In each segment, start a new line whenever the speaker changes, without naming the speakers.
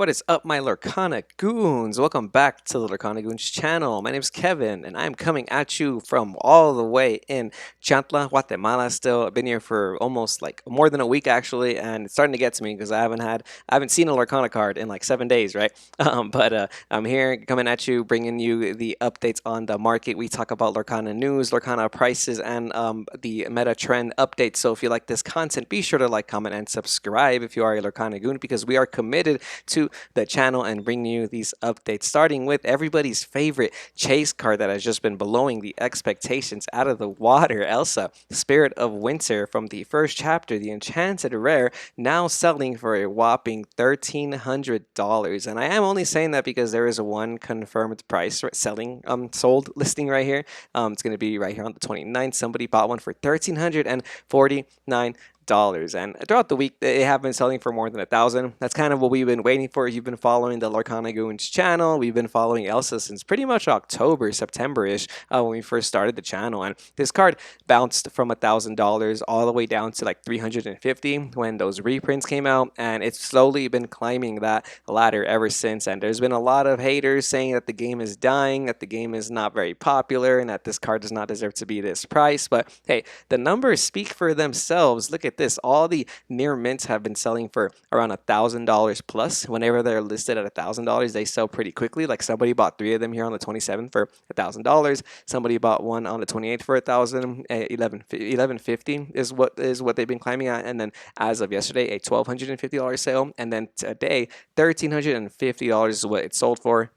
What is up, my Lorcana Goons? Welcome back to the Lorcana Goons channel. My name is Kevin, and I'm coming at you from all the way in Chantla, Guatemala. Still, I've been here for almost like more than a week actually, and it's starting to get to me because I haven't seen a Lorcana card in like 7 days, right? But I'm here coming at you, bringing you the updates on the market. We talk about Lorcana news, Lorcana prices, and the meta trend updates. So if you like this content, be sure to like, comment, and subscribe if you are a Lorcana Goon because we are committed to the channel and bring you these updates, starting with everybody's favorite chase card that has just been blowing the expectations out of the water. Elsa, Spirit of Winter from the first chapter, the Enchanted Rare, now selling for a whopping $1,300. And I am only saying that because there is one confirmed price sold listing right here. It's going to be right here on the 29th. Somebody bought one for $1,349. And throughout the week, they have been selling for more than 1,000. That's kind of what we've been waiting for. You've been following the Lorcana Goons channel. We've been following Elsa since pretty much October, September-ish, when we first started the channel. And this card bounced from $1,000 all the way down to like 350 when those reprints came out. And it's slowly been climbing that ladder ever since. And there's been a lot of haters saying that the game is dying, that the game is not very popular, and that this card does not deserve to be this price. But hey, the numbers speak for themselves. Look at this. All the near mints have been selling for around $1,000 plus. Whenever they're listed at $1,000, they sell pretty quickly. Like somebody bought 3 of them here on the 27th for $1,000. Somebody bought one on the 28th for $1,000. 1150 is what they've been climbing at. And then as of yesterday, a $1,250 sale. And then today, $1,350 is what it sold for.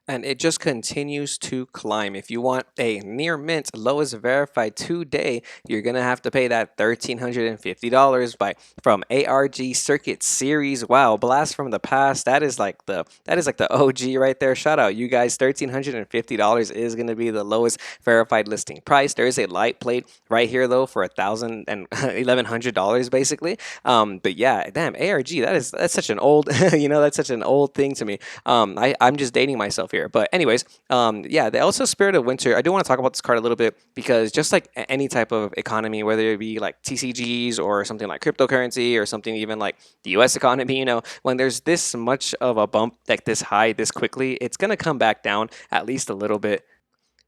And it just continues to climb. If you want a near mint lowest verified today, you're gonna have to pay that $1,350 from ARG Circuit Series. Wow, blast from the past. That is like the OG right there. Shout out you guys. $1,350 is gonna be the lowest verified listing price. There is a light plate right here though for $1,100 basically. But yeah, damn, ARG. That's such an old that's such an old thing to me. I'm just dating myself here. But anyways, yeah, the Elsa Spirit of Winter, I do want to talk about this card a little bit because just like any type of economy, whether it be like TCGs or something like cryptocurrency or something even like the US economy, when there's this much of a bump like this high this quickly, it's going to come back down at least a little bit.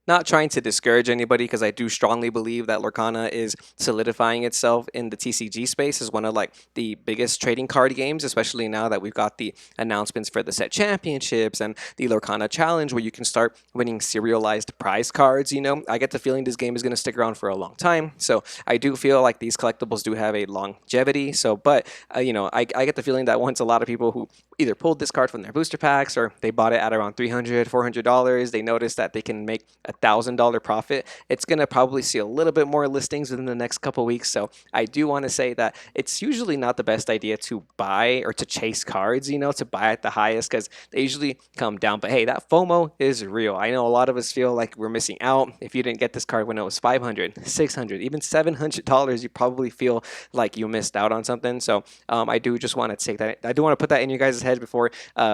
Not trying to discourage anybody because I do strongly believe that Lorcana is solidifying itself in the TCG space as one of like the biggest trading card games, especially now that we've got the announcements for the set championships and the Lorcana challenge where you can start winning serialized prize cards. I get the feeling this game is going to stick around for a long time. So I do feel like these collectibles do have a longevity. So, but I get the feeling that once a lot of people who either pulled this card from their booster packs or they bought it at around $300, $400, they noticed that they can make $1,000 profit. It's going to probably see a little bit more listings within the next couple weeks. So I do want to say that it's usually not the best idea to buy or to chase cards, to buy at the highest because they usually come down. But hey, that FOMO is real. I know a lot of us feel like we're missing out. If you didn't get this card when it was $500, $600, even $700, you probably feel like you missed out on something. So I do just want to take that. I do want to put that in your guys' head before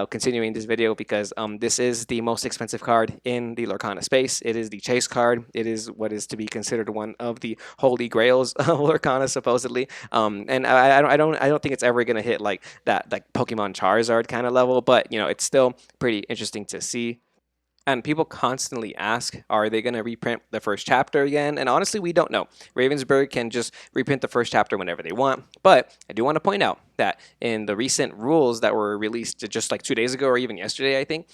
continuing this video because this is the most expensive card in the Lorcana space. It is the chase card. It is what is to be considered one of the holy grails of Lorcana, supposedly. And I don't think it's ever gonna hit like that like Pokemon Charizard kind of level, but it's still pretty interesting to see. And people constantly ask, are they going to reprint the first chapter again? And honestly, we don't know. Ravensburger can just reprint the first chapter whenever they want. But I do want to point out that in the recent rules that were released just like 2 days ago or even yesterday, I think,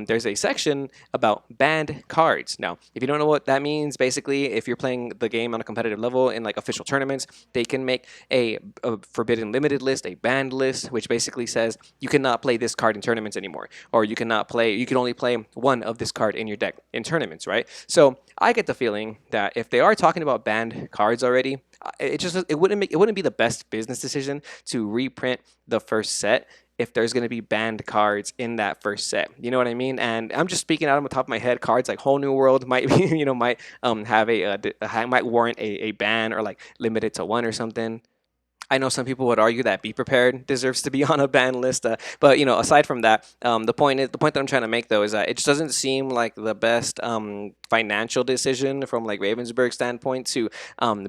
there's a section about banned cards. Now, if you don't know what that means, basically, if you're playing the game on a competitive level in like official tournaments, they can make a forbidden limited list, a banned list, which basically says you cannot play this card in tournaments anymore. Or you can only play one of this card in your deck in tournaments, right? So I get the feeling that if they are talking about banned cards already, it wouldn't be the best business decision to reprint the first set if there's going to be banned cards in that first set. You know what I mean? And I'm just speaking out of the top of my head. Cards like Whole New World might be, might have might warrant a ban or like limited to one or something. I know some people would argue that Be Prepared deserves to be on a ban list, but aside from that, the point that I'm trying to make though is that it just doesn't seem like the best financial decision from like Ravensburg standpoint to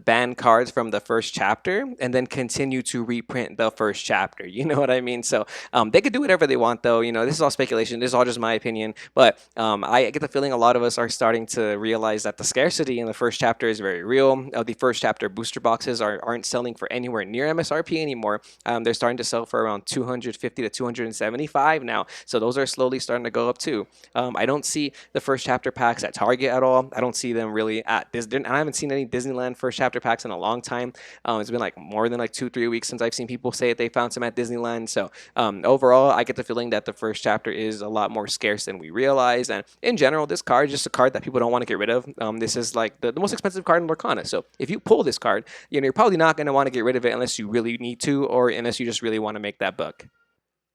ban cards from the first chapter and then continue to reprint the first chapter. You know what I mean? So they could do whatever they want, though. This is all speculation. This is all just my opinion. But I get the feeling a lot of us are starting to realize that the scarcity in the first chapter is very real. The first chapter booster boxes aren't selling for anywhere near MSRP anymore. They're starting to sell for around 250 to 275 now. So those are slowly starting to go up too. I don't see the first chapter packs at Target at all. I don't see them really at Disney. I haven't seen any Disneyland first chapter packs in a long time. It's been like more than like 2-3 weeks since I've seen people say that they found some at Disneyland. So overall, I get the feeling that the first chapter is a lot more scarce than we realize. And in general, this card is just a card that people don't want to get rid of. This is like the most expensive card in Lorcana. So if you pull this card, you're probably not going to want to get rid of it unless you really need to, or unless you just really want to make that buck.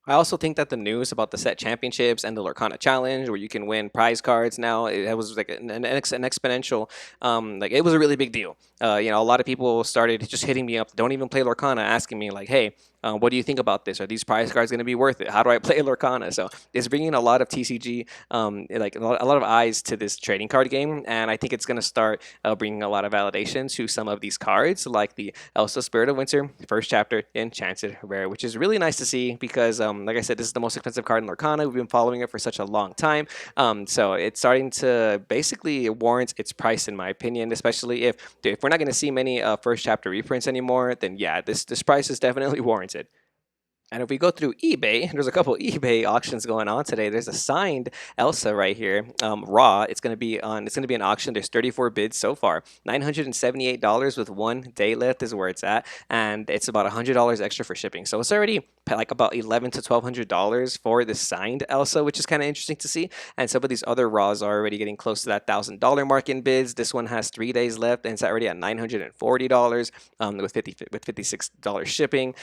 I also think that the news about the set championships and the Lorcana challenge, where you can win prize cards now, it was like an exponential, like it was a really big deal. A lot of people started just hitting me up, don't even play Lorcana, asking me like, hey, what do you think about this? Are these prize cards going to be worth it? How do I play Lorcana? So it's bringing a lot of TCG, like a lot of eyes to this trading card game, and I think it's going to start bringing a lot of validation to some of these cards, like the Elsa Spirit of Winter first chapter Enchanted rare, which is really nice to see because, like I said, this is the most expensive card in Lorcana. We've been following it for such a long time, so it's starting to basically warrant its price, in my opinion. Especially if we're not going to see many first chapter reprints anymore, then yeah, this price is definitely warranted. And if we go through eBay, there's a couple eBay auctions going on today. There's a signed Elsa right here, raw. It's gonna be an auction. There's 34 bids so far. $978 with 1 day left is where it's at, and it's about $100 extra for shipping. So it's already like about $1,100 to $1,200 for this signed Elsa, which is kind of interesting to see. And some of these other raws are already getting close to that $1,000 mark in bids. This one has 3 days left, and it's already at $940 with $56 shipping.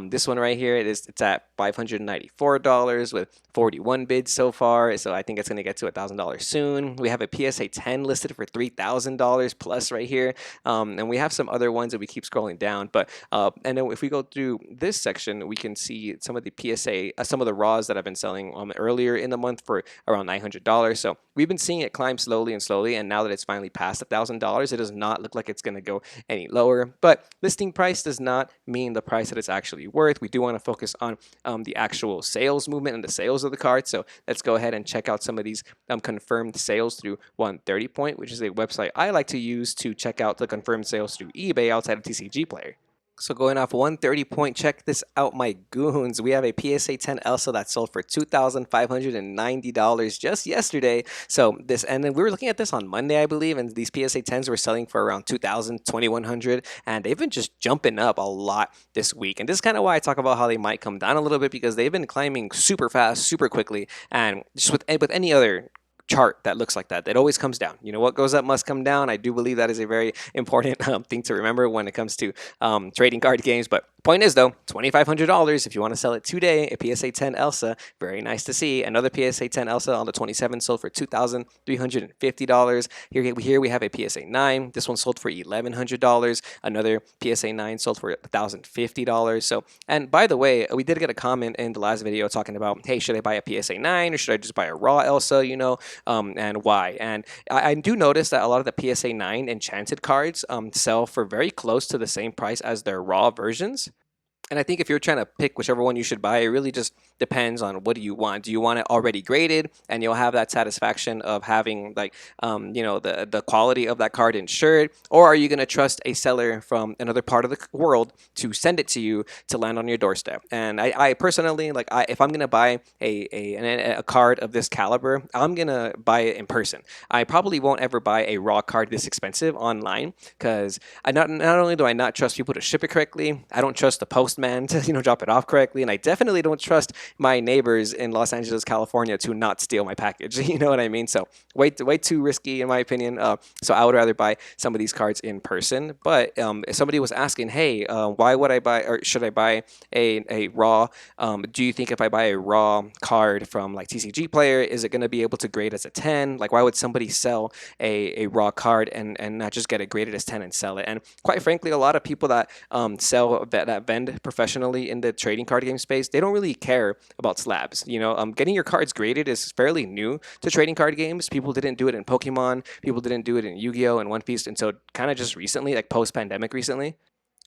This one right here, it's at $594 with 41 bids so far. So I think it's going to get to $1,000 soon. We have a PSA 10 listed for $3,000 plus right here. And we have some other ones that we keep scrolling down. But and then if we go through this section, we can see some of the PSA, some of the raws that I've been selling earlier in the month for around $900. So we've been seeing it climb slowly and slowly. And now that it's finally past $1,000, it does not look like it's going to go any lower. But listing price does not mean the price that it's actually worth. We do want to focus on the actual sales movement and the sales of the card. So let's go ahead and check out some of these confirmed sales through 130 Point, which is a website I like to use to check out the confirmed sales through eBay outside of TCG Player. So going off 130 Point, check this out, my goons. We have a PSA 10 Elsa that sold for $2,590 just yesterday. So and then we were looking at this on Monday, I believe, and these PSA 10s were selling for around $2,000, $2,100, and they've been just jumping up a lot this week. And this is kind of why I talk about how they might come down a little bit, because they've been climbing super fast, super quickly, and just with any other chart that looks like that, it always comes down. What goes up must come down. I do believe that is a very important thing to remember when it comes to trading card games. But point is, though, $2,500 if you want to sell it today. A PSA 10 Elsa, very nice to see. Another PSA 10 Elsa on the 27 sold for $2,350. Here we have a PSA 9. This one sold for $1,100. Another PSA 9 sold for $1,050. So, and by the way, we did get a comment in the last video talking about, hey, should I buy a PSA 9 or should I just buy a raw Elsa? And why? And I do notice that a lot of the PSA 9 Enchanted cards sell for very close to the same price as their raw versions. And I think if you're trying to pick whichever one you should buy, it really just depends on what do you want. Do you want it already graded, and you'll have that satisfaction of having like the quality of that card insured, or are you going to trust a seller from another part of the world to send it to you to land on your doorstep? And I personally, if I'm going to buy a card of this caliber, I'm going to buy it in person. I probably won't ever buy a raw card this expensive online, because not only do I not trust people to ship it correctly, I don't trust the postman postman to drop it off correctly, and I definitely don't trust my neighbors in Los Angeles, California, to not steal my package. You know what I mean? So way too risky in my opinion. So I would rather buy some of these cards in person. But if somebody was asking, hey, why would I buy, or should I buy a raw? Do you think if I buy a raw card from like TCG Player, is it going to be able to grade as a 10? Like, why would somebody sell a raw card and not just get it graded as 10 and sell it? And quite frankly, a lot of people that sell that vend professionally in the trading card game space, they don't really care about slabs. Getting your cards graded is fairly new to trading card games. People didn't do it in Pokemon. People didn't do it in Yu-Gi-Oh! And One Piece until kind of just recently, like post-pandemic recently.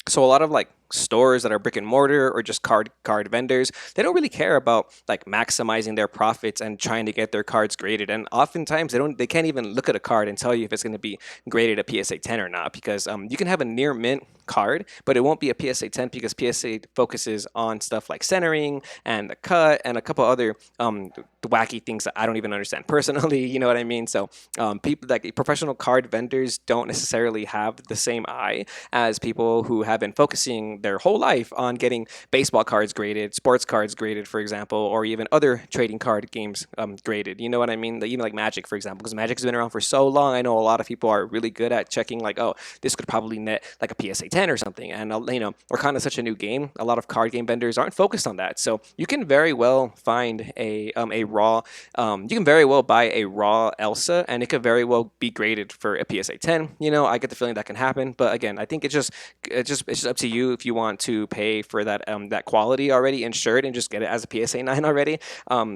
So a lot of like stores that are brick and mortar or just card vendors, they don't really care about like maximizing their profits and trying to get their cards graded. And oftentimes they can't even look at a card and tell you if it's going to be graded a PSA 10 or not, because you can have a near mint card, but it won't be a PSA 10 because PSA focuses on stuff like centering and the cut and a couple other wacky things that I don't even understand personally. You know what I mean? So people like professional card vendors don't necessarily have the same eye as people who have been focusing their whole life on getting baseball cards graded, sports cards graded, for example, or even other trading card games graded. You know what I mean? Even like Magic, for example, because Magic's been around for so long. I know a lot of people are really good at checking like, oh, this could probably net like a PSA 10 or something. And Lorcana is such a new game. A lot of card game vendors aren't focused on that. So you can very well find a raw. You can very well buy a raw Elsa, and it could very well be graded for a PSA 10. I get the feeling that can happen. But again, I think it's just up to you if you want to pay for that quality already insured and just get it as a PSA 9 already.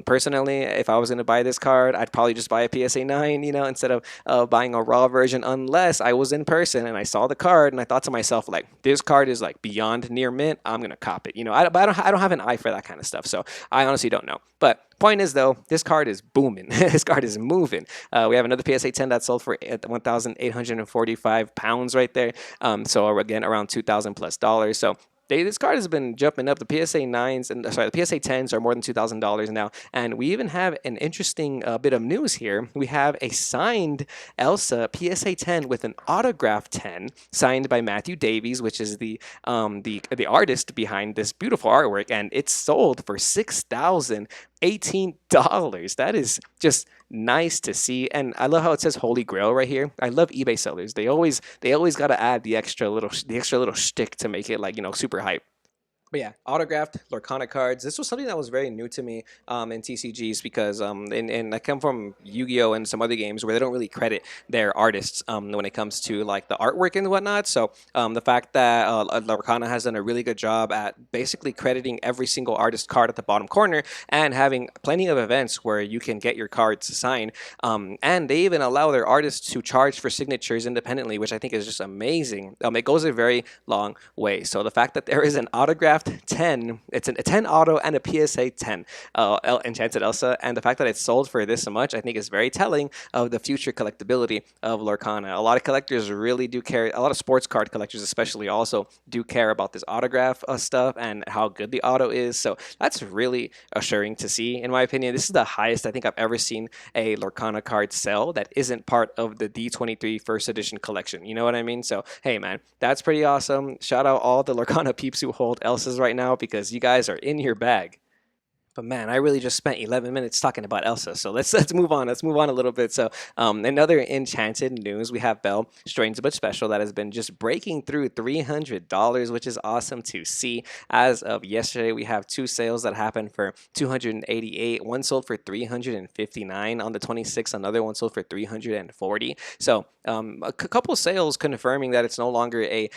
Personally, if I was going to buy this card, I'd probably just buy a PSA 9, instead of buying a raw version, unless I was in person and I saw the card and I thought to myself, like, this card is like beyond near mint, I'm going to cop it. But I don't have an eye for that kind of stuff, so I honestly don't know. But point is, though, this card is booming. This card is moving. We have another PSA 10 that sold for 1,845 pounds right there. So again, around $2,000+. So this card has been jumping up. The PSA 9s and the PSA 10s are more than $2,000 now. And we even have an interesting bit of news here. We have a signed Elsa PSA 10 with an autograph 10 signed by Matthew Davies, which is the artist behind this beautiful artwork, and it's sold for $6,018. That is just nice to see. And I love how it says Holy Grail right here. I love eBay sellers. They always got to add the extra little shtick to make it like, super hype. But yeah, autographed Lorcana cards. This was something that was very new to me in TCGs because I come from Yu-Gi-Oh! And some other games where they don't really credit their artists when it comes to like the artwork and whatnot. So the fact that Lorcana has done a really good job at basically crediting every single artist card at the bottom corner and having plenty of events where you can get your cards signed. And they even allow their artists to charge for signatures independently, which I think is just amazing. It goes a very long way. So the fact that there is an autographed 10, it's a 10 auto and a PSA 10 Enchanted Elsa, and the fact that it's sold for this much, I think is very telling of the future collectability of Lorcana. A lot of collectors really do care, a lot of sports card collectors especially also do care about this autograph stuff and how good the auto is, so that's really assuring to see. In my opinion, this is the highest I think I've ever seen a Lorcana card sell that isn't part of the D23 first edition collection. You know what I mean? So hey man, that's pretty awesome. Shout out all the Lorcana peeps who hold Elsa right now, because you guys are in your bag. But man, I really just spent 11 minutes talking about Elsa, so let's move on. Let's move on a little bit. So another Enchanted news, we have Belle Strange but Special that has been just breaking through $300, which is awesome to see. As of yesterday, we have two sales that happened for $288. One sold for $359 on the 26th. Another one sold for $340. So a couple sales confirming that it's no longer a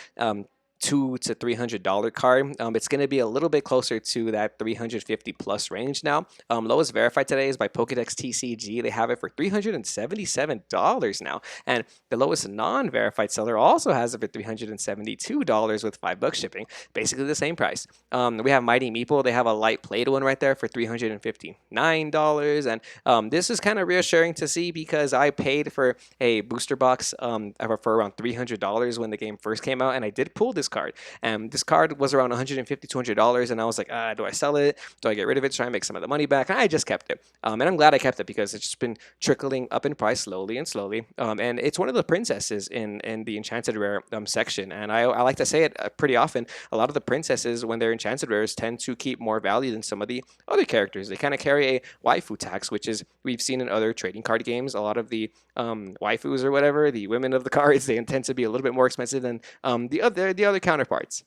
$200 to $300 card. It's going to be a little bit closer to that 350 plus range now. Lowest verified today is by Pokédex TCG. They have it for $377 now, and the lowest non-verified seller also has it for $372 with $5 shipping, basically the same price. We have Mighty Meeple. They have a light played one right there for $359, and this is kind of reassuring to see because I paid for a booster box for around $300 when the game first came out, and I did pull this card. And this card was around $150, $200, and I was like, do I sell it? Do I get rid of it, try and make some of the money back? And I just kept it. And I'm glad I kept it because it's just been trickling up in price slowly and slowly. And it's one of the princesses in the Enchanted Rare section. And I like to say it pretty often. A lot of the princesses, when they're Enchanted Rares, tend to keep more value than some of the other characters. They kind of carry a waifu tax, which is we've seen in other trading card games. A lot of the waifus or whatever, the women of the cards, they tend to be a little bit more expensive than the other counterparts.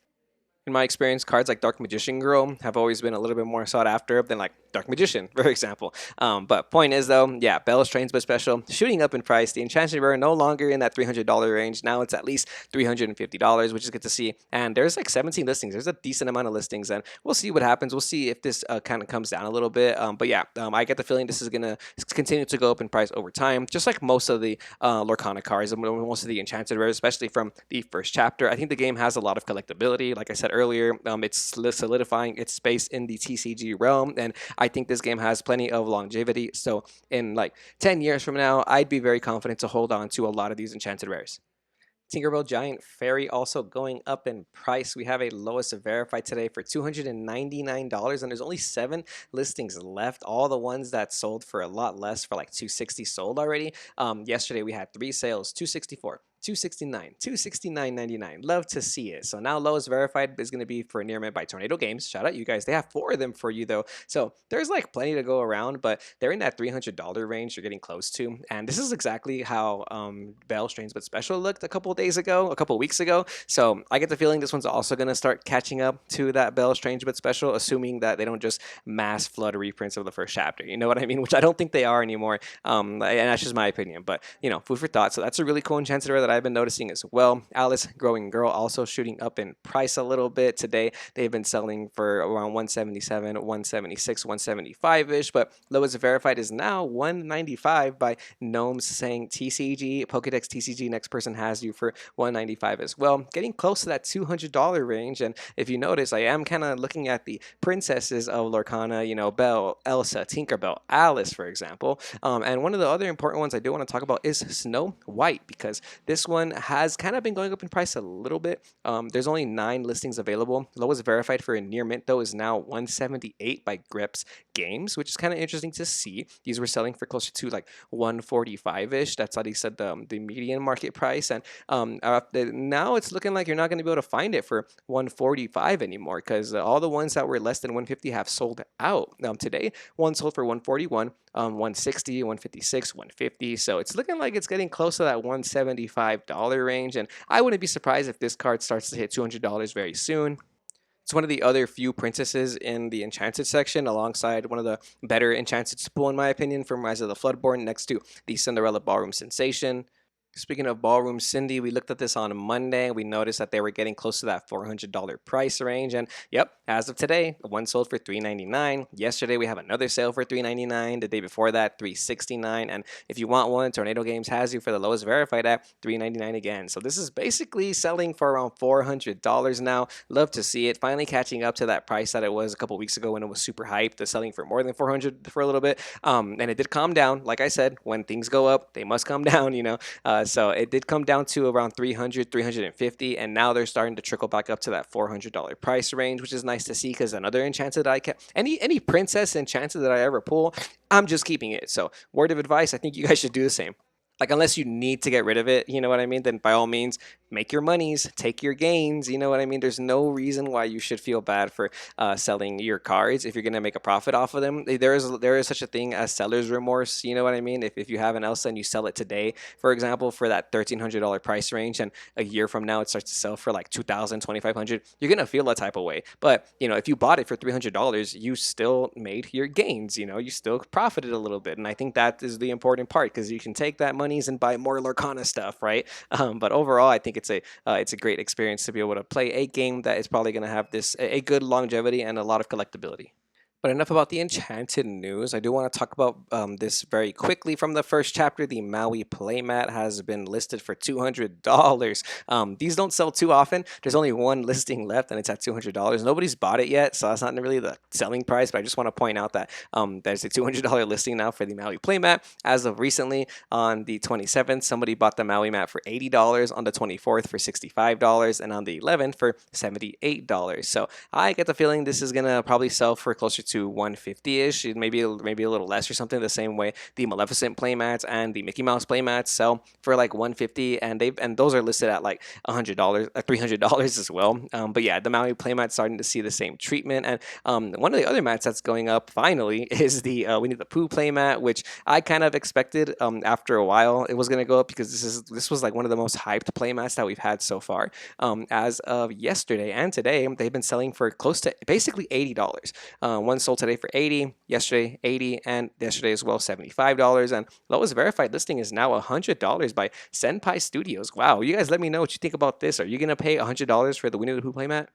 In my experience, cards like Dark Magician Girl have always been a little bit more sought after than like Dark Magician, for example. But point is though, yeah, Bella's Trains but special shooting up in price. The Enchanted Rare no longer in that $300 range. Now it's at least $350, which is good to see. And there's like 17 listings. There's a decent amount of listings, and we'll see what happens. We'll see if this kind of comes down a little bit. But yeah, I get the feeling this is gonna continue to go up in price over time, just like most of the Lorcana cards, and most of the Enchanted Rares, especially from the first chapter. I think the game has a lot of collectability. Like I said earlier, it's solidifying its space in the TCG realm, and I think this game has plenty of longevity. So in like 10 years from now, I'd be very confident to hold on to a lot of these Enchanted Rares. Tinkerbell Giant Fairy also going up in price. We have a lowest verified today for $299, and there's only 7 listings left. All the ones that sold for a lot less, for like $260, sold already. Yesterday we had 3 sales, $264. $269, $269.99. Love to see it. So now lowest verified is going to be for Near Mint by Tornado Games. Shout out you guys. They have 4 of them for you though. So there's like plenty to go around, but they're in that $300 range you're getting close to. And this is exactly how Bell Strains But Special looked a couple weeks ago. So I get the feeling this one's also going to start catching up to that Bell Strange But Special, assuming that they don't just mass flood reprints of the first chapter. You know what I mean? Which I don't think they are anymore. And that's just my opinion. But, you know, food for thought. So that's a really cool Enchanted Rare that I've been noticing as well. Alice Growing Girl also shooting up in price a little bit today. They've been selling for around 177, 176, 175-ish, but lowest verified is now 195 by Gnomes saying TCG, Pokedex TCG, next person has you for 195 as well. Getting close to that $200 range, and if you notice, I am kind of looking at the princesses of Lorcana, you know, Belle, Elsa, Tinkerbell, Alice, for example. And one of the other important ones I do want to talk about is Snow White, because this one has kind of been going up in price a little bit. There's only 9 listings available. Lowest verified for a Near Mint though is now 178 by Grips Games, which is kind of interesting to see. These were selling for closer to like 145-ish. That's how they said the median market price. And now it's looking like you're not going to be able to find it for 145 anymore, because all the ones that were less than 150 have sold out. Today, one sold for 141, 160, 156, 150. So it's looking like it's getting close to that $175 range. And I wouldn't be surprised if this card starts to hit $200 very soon. It's one of the other few princesses in the Enchanted section, alongside one of the better Enchanted to pull, in my opinion, from Rise of the Floodborn, next to the Cinderella Ballroom Sensation. Speaking of Ballroom Cindy, we looked at this on Monday. We noticed that they were getting close to that $400 price range. And yep, as of today, one sold for $399. Yesterday, we have another sale for $399. The day before that, $369. And if you want one, Tornado Games has you for the lowest verified at $399 again. So this is basically selling for around $400 now. Love to see it finally catching up to that price that it was a couple weeks ago when it was super hyped. They're selling for more than $400 for a little bit. And it did calm down. Like I said, when things go up, they must come down, you know. So it did come down to around $300, $350, and now they're starting to trickle back up to that $400 price range, which is nice to see, because another Enchanted I kept, any princess Enchanted that I ever pull, I'm just keeping it. So word of advice, I think you guys should do the same. Like, unless you need to get rid of it, you know what I mean, then by all means, make your monies, take your gains, you know what I mean? There's no reason why you should feel bad for selling your cards if you're going to make a profit off of them. There is such a thing as seller's remorse, you know what I mean? If you have an Elsa and you sell it today, for example, for that $1,300 price range, and a year from now it starts to sell for like $2,000, $2,500, you're going to feel that type of way. But, you know, if you bought it for $300, you still made your gains, you know, you still profited a little bit. And I think that is the important part, because you can take that monies and buy more Lorcana stuff, right? But overall, I think it's a great experience to be able to play a game that is probably going to have a good longevity and a lot of collectability. But enough about the Enchanted news. I do want to talk about this very quickly. From the first chapter, the Maui playmat has been listed for $200. These don't sell too often. There's only one listing left, and it's at $200. Nobody's bought it yet, so that's not really the selling price. But I just want to point out that there's a $200 listing now for the Maui playmat. As of recently, on the 27th, somebody bought the Maui mat for $80. On the 24th, for $65, and on the 11th for $78. So I get the feeling this is gonna probably sell for closer to 150-ish, maybe a little less or something. The same way the Maleficent playmats and the Mickey Mouse playmats sell for like 150, and those are listed at like $100, $300 as well. But yeah, the Maui playmat's starting to see the same treatment. And one of the other mats that's going up finally is the Winnie the Pooh playmat, which I kind of expected after a while it was gonna go up, because this was like one of the most hyped playmats that we've had so far. As of yesterday and today, they've been selling for close to basically $80. One sold today for 80, yesterday 80, and yesterday as well $75. And lowest verified listing is now $100 by Senpai Studios. Wow, you guys let me know what you think about this. Are you gonna pay $100 for the Winnie the Pooh playmat?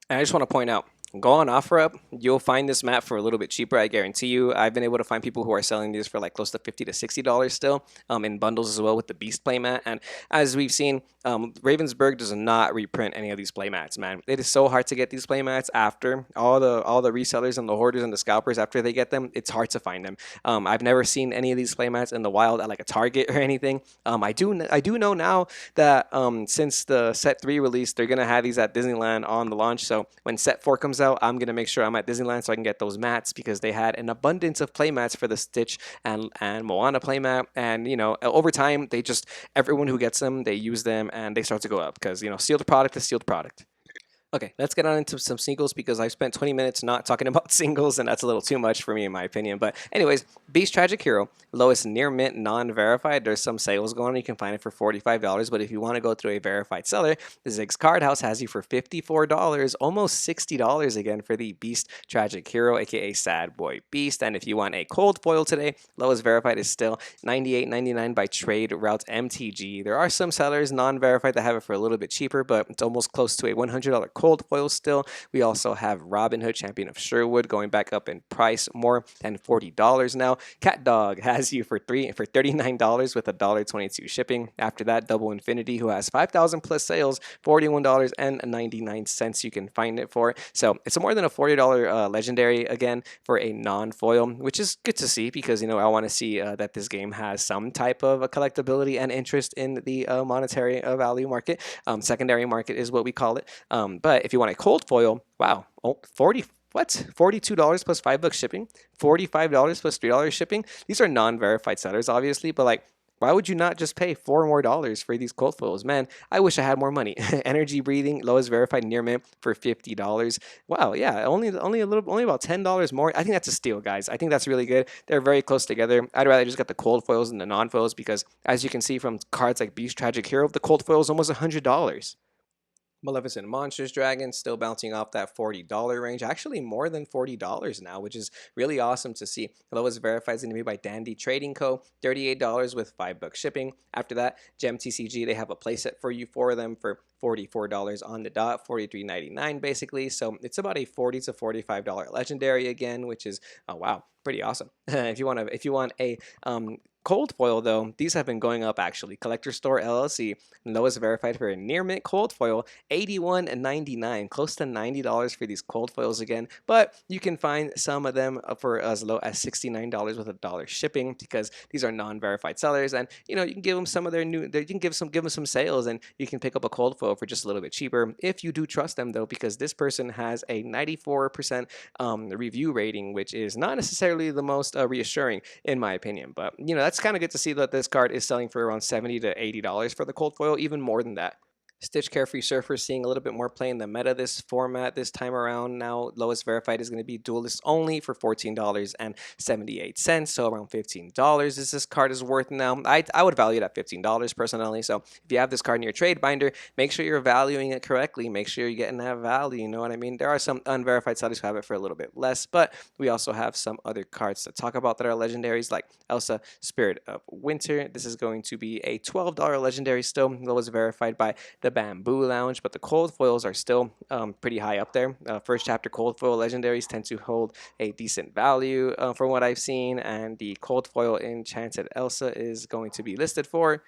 And I just want to point out, go on OfferUp. You'll find this mat for a little bit cheaper, I guarantee you. I've been able to find people who are selling these for like close to $50 to $60 still, in bundles as well with the Beast playmat. And as we've seen, Ravensburger does not reprint any of these playmats, man. It is so hard to get these playmats after all the resellers and the hoarders and the scalpers. After they get them, it's hard to find them. I've never seen any of these playmats in the wild at like a Target or anything. I do know now that since the set 3 release, they're gonna have these at Disneyland on the launch. So when set 4 comes out, I'm gonna make sure I'm at Disneyland so I can get those mats, because they had an abundance of playmats for the Stitch and Moana playmat. And over time, everyone who gets them, they use them and they start to go up, because sealed product is sealed product. Okay, let's get on into some singles, because I spent 20 minutes not talking about singles, and that's a little too much for me in my opinion. But anyways, Beast Tragic Hero, lowest near mint non-verified. There's some sales going on. You can find it for $45, but if you want to go through a verified seller, the Ziggs Card House has you for $54, almost $60 again for the Beast Tragic Hero, aka Sad Boy Beast. And if you want a cold foil today, lowest verified is still $98.99 by Trade Route MTG. There are some sellers non-verified that have it for a little bit cheaper, but it's almost close to a $100 cold foil still. We also have Robin Hood, Champion of Sherwood, going back up in price more than $40 now. Cat Dog has you for $39 with $1.22 shipping. After that, Double Infinity, who has 5,000 plus sales, $41.99 you can find it for. So it's more than a $40 legendary again for a non-foil, which is good to see, because I want to see that this game has some type of a collectability and interest in the monetary value market. Secondary market is what we call it. But if you want a cold foil, wow, $42 plus $5 shipping, $45 plus $3 shipping. These are non-verified sellers, obviously, but like, why would you not just pay $4 more for these cold foils? Man, I wish I had more money. Energy Breathing, lowest verified near mint for $50. Wow, yeah, only about $10 more. I think that's a steal, guys. I think that's really good. They're very close together. I'd rather just get the cold foils than the non-foils, because as you can see from cards like Beast Tragic Hero, the cold foil is almost $100. Maleficent Monsters Dragon still bouncing off that $40 range, actually more than $40 now, which is really awesome to see. The lowest verified is going to be by Dandy Trading Co., $38 with $5 shipping. After that, Gem TCG, they have a playset for you for them for $44 on the dot, $43.99 basically. So it's about a $40 to $45 legendary again, which is, oh wow, pretty awesome. If you want a cold foil, though, these have been going up actually. Collector Store LLC, lowest verified for a near mint cold foil, $81.99, close to $90 for these cold foils again. But you can find some of them for as low as $69 with $1 shipping, because these are non-verified sellers, and you can give them some of their you can give them some sales, and you can pick up a cold foil for just a little bit cheaper if you do trust them, though, because this person has a 94% review rating, which is not necessarily the most reassuring in my opinion. But that's kind of good to see that this card is selling for around $70 to $80 for the cold foil, even more than that. Stitch Carefree Surfer seeing a little bit more play in the meta this format this time around. Now, lowest verified is going to be Duelist only for $14.78, so around $15 is this card is worth now. I would value it at $15 personally. So if you have this card in your trade binder, make sure you're valuing it correctly. Make sure you're getting that value. You know what I mean? There are some unverified sellers who have it for a little bit less, but we also have some other cards to talk about that are legendaries, like Elsa, Spirit of Winter. This is going to be a $12 legendary still, lowest verified by the the Bamboo Lounge, but the cold foils are still pretty high up there. First chapter cold foil legendaries tend to hold a decent value from what I've seen, and the cold foil Enchanted Elsa is going to be listed for.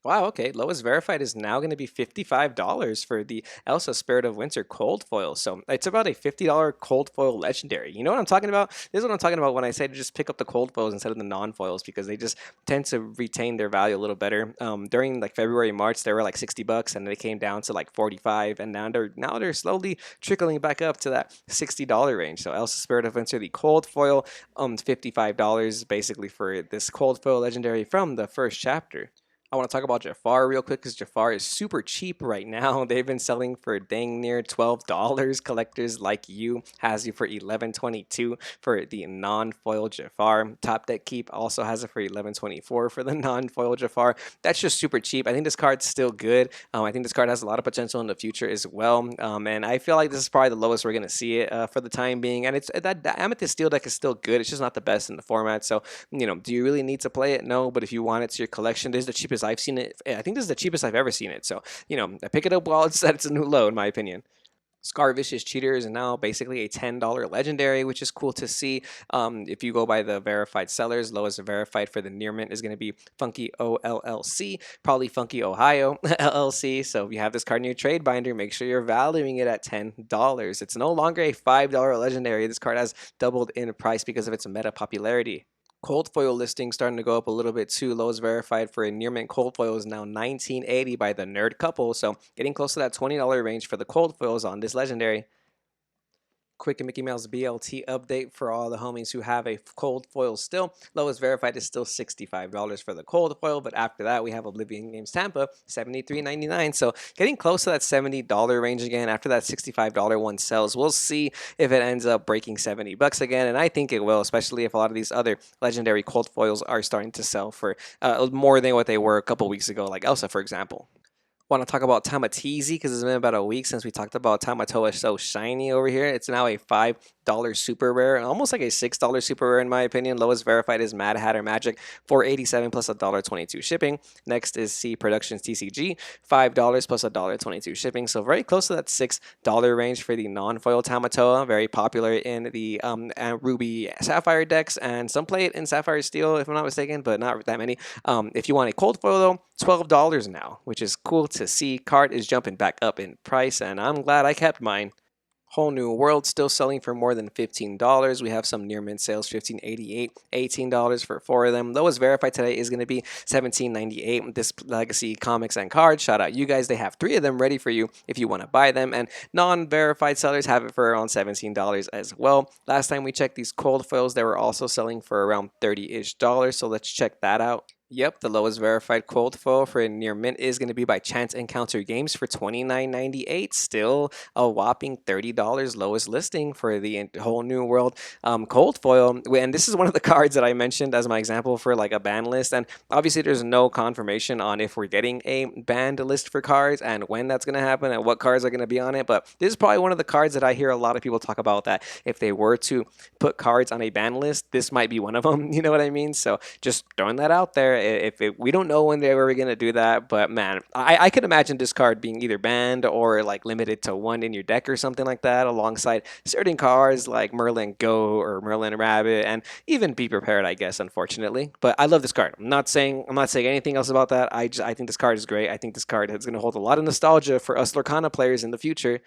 Wow, okay. Lowest verified is now going to be $55 for the Elsa Spirit of Winter cold foil. So it's about a $50 cold foil legendary. You know what I'm talking about? This is what I'm talking about when I say to just pick up the cold foils instead of the non-foils, because they just tend to retain their value a little better. During like February, March, they were like $60 and they came down to like 45, and now they're slowly trickling back up to that $60 range. So Elsa Spirit of Winter, the cold foil, $55 basically for this cold foil legendary from the first chapter. I want to talk about Jafar real quick because Jafar is super cheap right now. They've been selling for dang near $12. Collectors like you has you for $11.22 for the non-foil Jafar. Top Deck Keep also has it for $11.24 for the non-foil Jafar. That's just super cheap. I think this card's still good. I think this card has a lot of potential in the future as well. And I feel like this is probably the lowest we're going to see it for the time being. And it's that Amethyst Steel deck is still good. It's just not the best in the format. So, do you really need to play it? No, but if you want it to your collection, this is the cheapest I've seen it. I think this is the cheapest I've ever seen it. So, I pick it up while it's at its new low, in my opinion. Scar Vicious Cheater is now basically a $10 legendary, which is cool to see. If you go by the verified sellers, lowest verified for the near mint is going to be Funky OLLC, probably Funky Ohio LLC. So if you have this card in your trade binder, make sure you're valuing it at $10. It's no longer a $5 legendary. This card has doubled in price because of its meta popularity. Cold foil listing starting to go up a little bit too. Lowest verified for a near mint cold foil is now $19.80 by the Nerd Couple. So getting close to that $20 range for the cold foils on this legendary. Quick Mickey Mouse BLT update for all the homies who have a cold foil still. Lowest verified is still $65 for the cold foil, but after that we have Oblivion Games Tampa, $73.99. So getting close to that $70 range again after that $65 one sells. We'll see if it ends up breaking $70 again, and I think it will, especially if a lot of these other legendary cold foils are starting to sell for more than what they were a couple weeks ago, like Elsa, for example. Want to talk about Tamatizi because it's been about a week since we talked about Tamatoa So Shiny over here. It's now a $5 super rare, almost like a $6 super rare in my opinion. Lowest verified is Mad Hatter Magic, $4.87 plus $1.22 shipping. Next is C Productions TCG, $5 plus $1.22 shipping. So very close to that $6 range for the non-foil Tamatoa. Very popular in the Ruby Sapphire decks, and some play it in Sapphire Steel if I'm not mistaken, but not that many. If you want a cold foil though, $12 now, which is cool to see. Card is jumping back up in price, and I'm glad I kept mine. Whole New World still selling for more than $15. We have some near mint sales, $15.88, $18 for 4 of them. Lowest verified today is going to be $17.98. This Legacy Comics and Cards, shout out you guys. They have 3 of them ready for you if you want to buy them, and non-verified sellers have it for around $17 as well. Last time we checked these cold foils, they were also selling for around $30-ish. So let's check that out. Yep, the lowest verified cold foil for a near mint is going to be by Chance Encounter Games for $29.98. Still a whopping $30 lowest listing for the Whole New World cold foil. And this is one of the cards that I mentioned as my example for like a ban list. And obviously there's no confirmation on if we're getting a banned list for cards and when that's going to happen and what cards are going to be on it. But this is probably one of the cards that I hear a lot of people talk about, that if they were to put cards on a ban list, this might be one of them. You know what I mean? So just throwing that out there. We don't know when they're ever going to do that, but man, I could imagine this card being either banned or like limited to 1 in your deck or something like that, alongside certain cards like Merlin Go or Merlin Rabbit, and even Be Prepared, I guess, unfortunately. But I love this card. I'm not saying anything else about that. I think this card is great. I think this card is going to hold a lot of nostalgia for us Lorcana players in the future.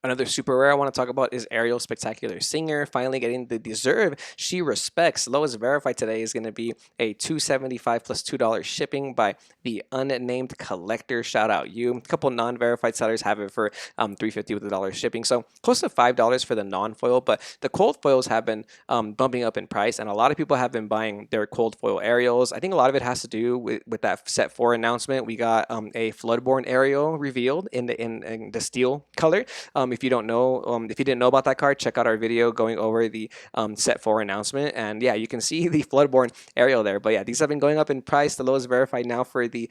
Another super rare I want to talk about is Ariel Spectacular Singer, finally getting the deserve she respects. Lowest verified today is going to be a $2.75 plus $2 shipping by the Unnamed Collector. Shout out you. A couple non-verified sellers have it for $3.50 with $1 shipping. So close to $5 for the non-foil, but the cold foils have been bumping up in price, and a lot of people have been buying their cold foil Ariels. I think a lot of it has to do with that set 4 announcement. We got a Floodborn Ariel revealed in the steel color. If you don't know, if you didn't know about that card, check out our video going over the set 4 announcement. And yeah, you can see the Floodborne Ariel there. But yeah, these have been going up in price. The lowest verified now for the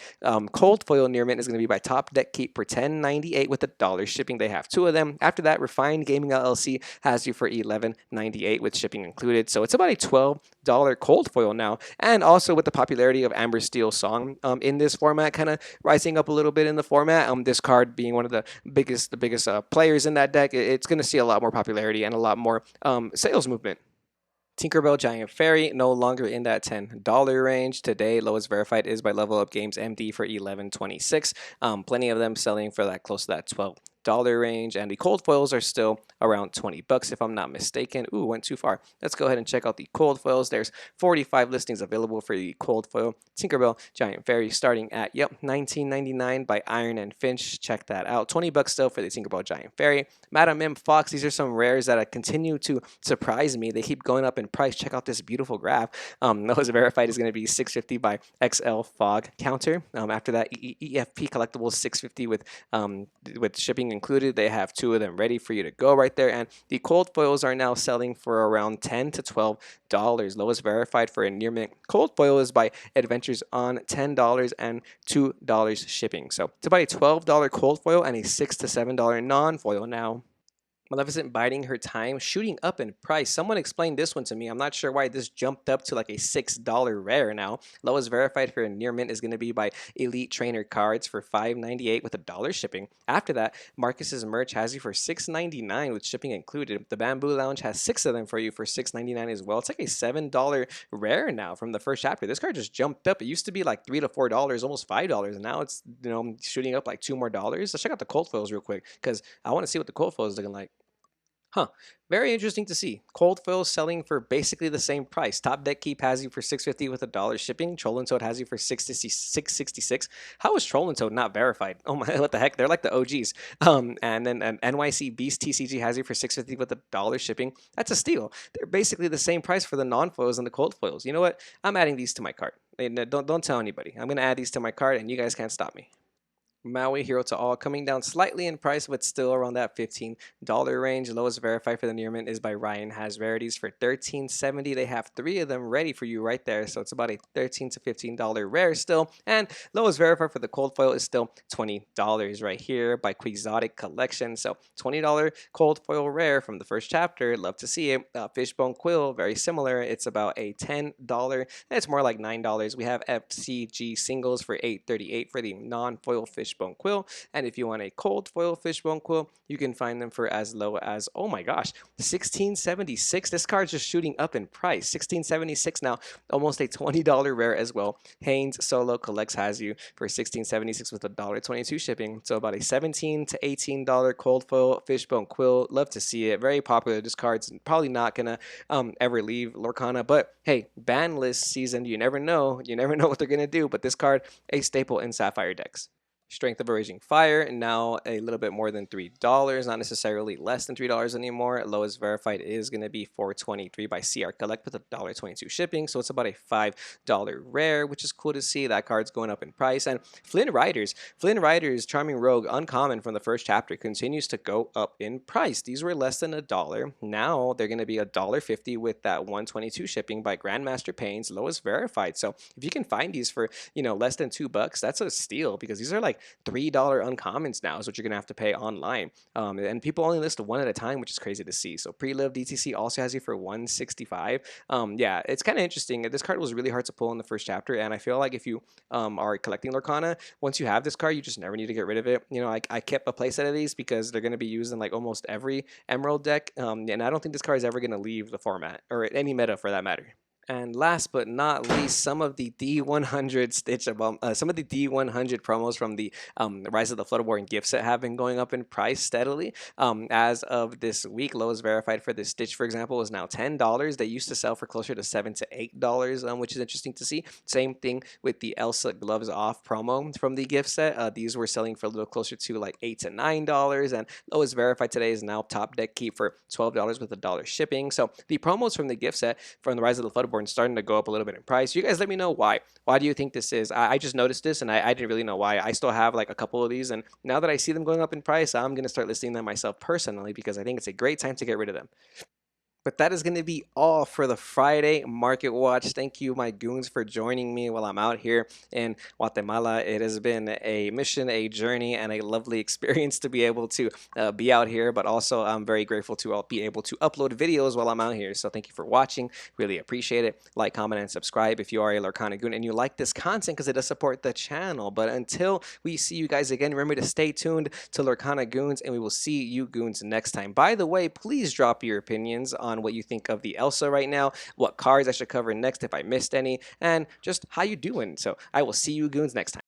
cold foil near mint is going to be by Top Deck Keep for $10.98 with $1 shipping. They have 2 of them. After that, Refined Gaming LLC has you for $11.98 with shipping included. So it's about a $12 cold foil now. And also with the popularity of Amber Steel's song in this format, kind of rising up a little bit in the format. This card being one of the biggest players in that deck, it's going to see a lot more popularity and a lot more sales movement. Tinkerbell Giant Fairy, no longer in that $10 range. Today, lowest verified is by Level Up Games MD for $11.26. Plenty of them selling for that close to that $12 range, and the cold foils are still around $20 if I'm not mistaken. Ooh, went too far. Let's go ahead and check out the cold foils. There's 45 listings available for the cold foil Tinkerbell Giant Fairy, starting at $19.99 by Iron and Finch. Check that out. $20 still for the Tinkerbell Giant Fairy. Madam M Fox, these are some rares that continue to surprise me. They keep going up in price. Check out this beautiful graph. Lowest verified is going to be $6.50 by XL Fog Counter. After that, EFP collectibles $6.50 with shipping included. They have 2 of them ready for you to go right there. And the cold foils are now selling for around $10 to $12. Lowest verified for a near mint cold foil is by Adventures on $10 and $2 shipping. So it's about a $12 cold foil and a $6 to $7 non-foil now. Maleficent Biding Her Time, shooting up in price. Someone explained this one to me. I'm not sure why this jumped up to like a $6 rare now. Lowest verified for a near mint is going to be by Elite Trainer Cards for $5.98 with $1 shipping. After that, Marcus's Merch has you for $6.99 with shipping included. The Bamboo Lounge has 6 of them for you for $6.99 as well. It's like a $7 rare now from the first chapter. This card just jumped up. It used to be like $3 to $4, almost $5, and now it's shooting up like $2 more. Let's check out the cold foils real quick because I want to see what the cold foil is looking like. Huh. Very interesting to see. Cold foils selling for basically the same price. Top Deck Keep has you for $6.50 with $1 shipping. Troll and Toad has you for $6.66. How is Troll and Toad not verified? Oh my, what the heck? They're like the OGs. And then NYC Beast TCG has you for $6.50 with $1 shipping. That's a steal. They're basically the same price for the non-foils and the cold foils. You know what? I'm adding these to my cart. Don't tell anybody. I'm going to add these to my cart, and you guys can't stop me. Maui Hero to All coming down slightly in price, but still around that $15 range. Lowest verified for the near mint is by Ryan Has Rarities for $13.70. They have 3 of them ready for you right there, so it's about a $13 to $15 rare still. And lowest verified for the cold foil is still $20 right here by Quixotic Collection. So $20 cold foil rare from the first chapter. Love to see it. Fishbone Quill, very similar. It's about a $10. It's more like $9. We have FCG singles for $8.38 for the non-foil Fishbone Quill, and if you want a cold foil Fishbone Quill, you can find them for as low as, oh my gosh, $16.76. This card's just shooting up in price. $16.76 now, almost a $20 rare as well. Haynes Solo Collects has you for $16.76 with $1.22 shipping, so about a $17 to $18 cold foil Fishbone Quill. Love to see it. Very popular. This card's probably not gonna ever leave Lorcana, but hey, ban list season, you never know. You never know what they're gonna do, but this card, a staple in Sapphire decks. Strength of a Raging Fire, and now a little bit more than $3, not necessarily less than $3 anymore. Lowest verified is going to be $4.23 by CR Collect with $1.22 shipping, so it's about a $5 rare, which is cool to see. That card's going up in price. And Flynn Riders, Charming Rogue, uncommon from the first chapter, continues to go up in price. These were less than $1. Now they're going to be $1.50 with that $1.22 shipping by Grandmaster Pains, lowest verified. So if you can find these for less than $2, that's a steal, because these are like $3 uncommons now is what you're gonna have to pay online, and people only list 1 at a time, which is crazy to see. So Pre-Live DTC also has you for $165. Yeah, it's kind of interesting. This card was really hard to pull in the first chapter, and I feel like if you are collecting Lorcana, once you have this card, you just never need to get rid of it. I kept a playset of these because they're going to be used in like almost every Emerald deck, and I don't think this card is ever going to leave the format or any meta for that matter. And last but not least, some of the D100 some of the D100 promos from the Rise of the Floodborne gift set have been going up in price steadily. As of this week, lowest verified for this Stitch, for example, is now $10. They used to sell for closer to $7 to $8, which is interesting to see. Same thing with the Elsa Gloves Off promo from the gift set. These were selling for a little closer to like $8 to $9, and lowest verified today is now Top Deck Keep for $12 with $1 shipping. So the promos from the gift set from the Rise of the Floodborne unicorns starting to go up a little bit in price. You guys let me know why. Why do you think this is? I just noticed this and I didn't really know why. I still have like a couple of these, and now that I see them going up in price, I'm going to start listing them myself personally because I think it's a great time to get rid of them. But that is going to be all for the Friday Market Watch. Thank you, my goons, for joining me while I'm out here in Guatemala. It has been a mission, a journey, and a lovely experience to be able to be out here. But also, I'm very grateful to be able to upload videos while I'm out here. So thank you for watching. Really appreciate it. Like, comment, and subscribe if you are a Lorcana goon and you like this content because it does support the channel. But until we see you guys again, remember to stay tuned to Lorcana Goons, and we will see you goons next time. By the way, please drop your opinions on what you think of the Elsa right now, what cards I should cover next if I missed any, and just how you doing. So I will see you goons next time.